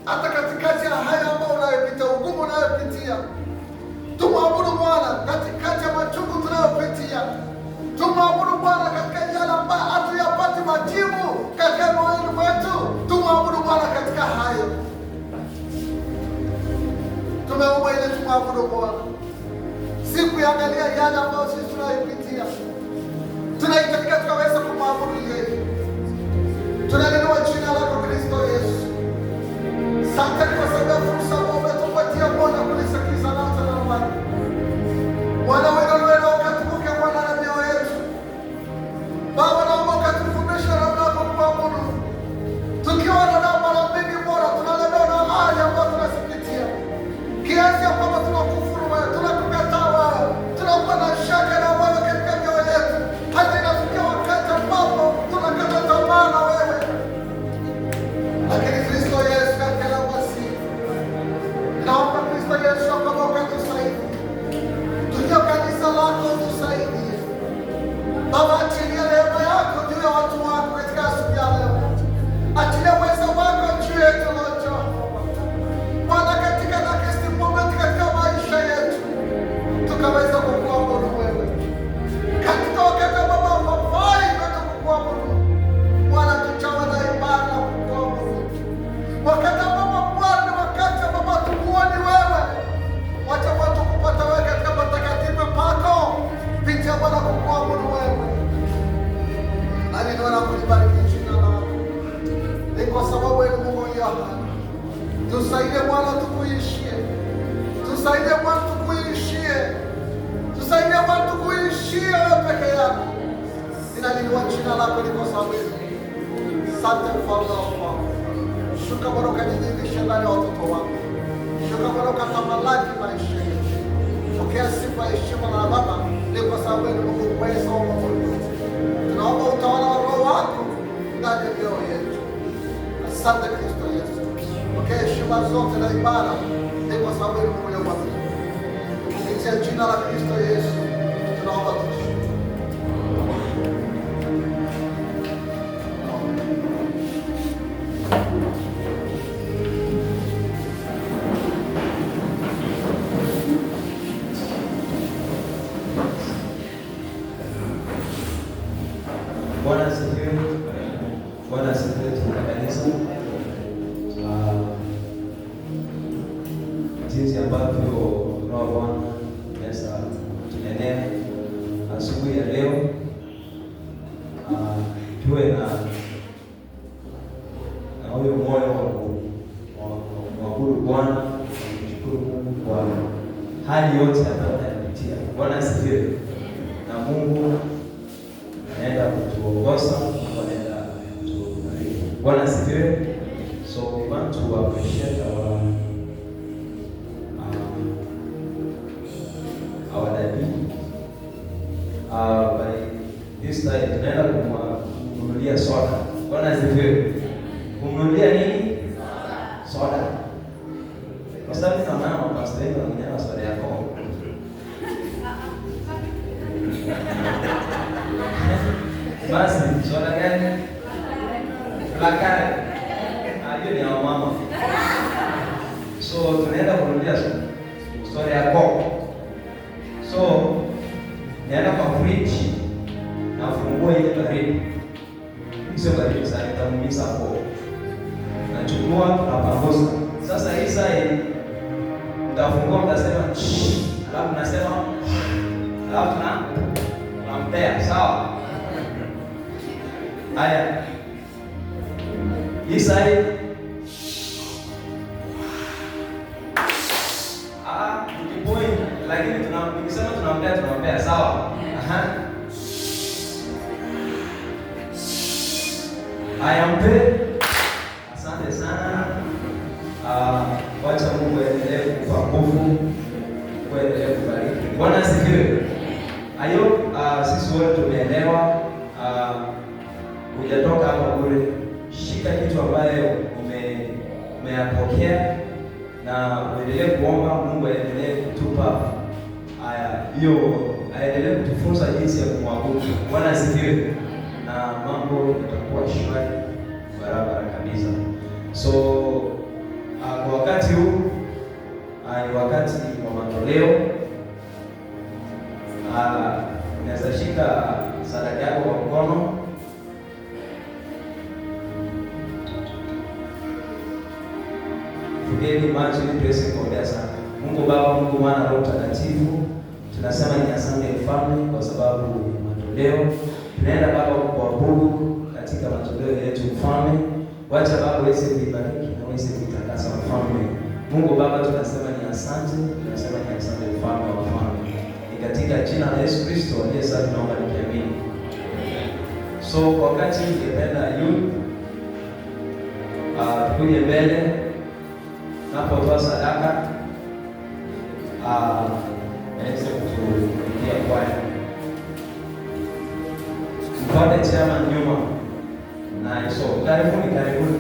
hata katikati ya haya ambayo unayopitia, ugumu unayopitia. Tumwabudu Bwana katikati ya machungu tunayopitia. Tumwabudu Bwana katika yale ambayo hatuyapati majibu katika moyo wetu. Tumwabudu Bwana katika hayo. Tumeomba ile tumwabudu Bwana. Siku yaangalia yale ambayo sisi tunayopitia. Tunahitajika tukaweza kumwabudu yeye. Tunaliinua jina lako Kristo Yesu. Asante kwa sababu ya fursa ambayo umetupatia Bwana kunisikiza na hata na Bwana. Bwana wewe ukatukuke Bwana na mioyo yetu. Baba naomba ukatufundishe namna ya kuabudu. Tukiwa na mara mingi Bwana tunalemewa na hali ambayo tunasipitia. Kiasi ya kwamba tunakufuru wewe, tunakukataa wewe, tunakuwa na shaka na wewe katika mioyo yetu. Hata inafikia wakati ambapo tunakata tamaa na wewe. Lakini Kristo Yesu katika nafasi, naomba Kristo Yesu kama ukatusaidie. Tukiwa kanisa lako tusaidie. Baba, achilia neema yako juu ya watu wako katika asubuhi ya leo. Achilia uwezo wako juu yetu Lord Jehova. Bwana, katika next moment katika maisha yetu, tukaweza kukuabudu wewe. Katika wakati ambapo hawafai kwetu kukuabudu, Bwana tujawe na ibada na kukuabudu. Wakati ambapo Bwana ni wakati ambapo hatukuoni wewe, wacha watu kupata wewe katika patakatifu pako, pitia Bwana kukuabudu wewe. Na ninaona kulibariki jina lako. Ni kwa sababu wewe ni Mungu aliye hai. Tusaidie Bwana tukuishie. Tusaidie Bwana tukuishie. Tusaidie Bwana tukuishie wewe peke yako. Ninaliinua jina lako ni kwa sababu wewe. Asante Mfalme wa wafalme. Shuka Bwana ukajidhihirishe ndani ya watoto wako. Shuka Bwana ukatamalaki maisha yetu. Pokea sifa, heshima na Baba, ni kwa sababu wewe ni Mungu uwezo wa Mungu. Tunaomba utawala wa Roho wako ndani ya mioyo yetu. Asante Kristo Yesu. Pokea heshima zote na ibada, ni kwa sababu wewe ni Mungu wa Mungu. Kupitia jina la Kristo Yesu tunaomba tukishukuru. Bwana asifiwe. Bwana asifiwe katika kanisa. Jinsi ambavyo Roho Bwana ameweza kutunenea asubuhi ya leo, tuwe Bwana, tunamshukuru Mungu kwa hali yote ambayo tunapitia. Bwana asifiwe. Na Mungu anaenda kutuongoza, anaenda kutubariki. Bwana asifiwe. So we want to appreciate our daddy. By this time tunaenda kumnunulia soda. Bwana asifiwe. Kumnunulia nini? Soda. Kwa sababu kama pastor wetu ananyama soda yako. Basi soda gani? Lakari. Hiyo ni ya mama. So tunaenda kununulia soda yako. So naenda kwa fridge na fungue ile baridi. Sio baridi sana, itamuumiza hapo. Nachukua na pangusa. Sasa hii sasa mtafungua mtasema alafu nasema alafu nampea sawa. Haya. Hii sasa tukipoi lakini tukisema tunampea sawa. Aha. Haya mpe. Asante sana. Wacha Mungu aendelee kukupa nguvu, kuendelee kubariki. Bwana asifiwe. Hayo sisi wote tumeelewa. Hujatoka hapa bure. Shika kitu ambayo umeyapokea na uendelee kuomba Mungu aendelee kutupa hiyo, aendelee kutufunza jinsi ya kumwabudu. Bwana asifiwe. Na mambo yatakuwa shwari barabara kabisa. So kwa wakati huu ni wakati wa matoleo. Unaweza shika sadaka yako kwa mkono. Fungeni macho ili tuweze kuombea sana. Mungu Baba, Mungu Mwana, Roho Mtakatifu, tunasema ni asante Mfalme kwa sababu ya matoleo. Tunaenda Baba kuabudu katika matoleo yetu Mfalme. Wacha Baba uweze kuibariki na uweze kuitakasa Mfalme. Mungu Baba, tunasema ni asante, tunasema ni asante Mfalme wa wafalme. Ni katika jina la Yesu Kristo aliye safi tunaomba nikiamini. So kwa wakati ningependa tukuje mbele napotoa sadaka naweza kutumikia kwaya. Mpate chama nyuma. Na so karibuni.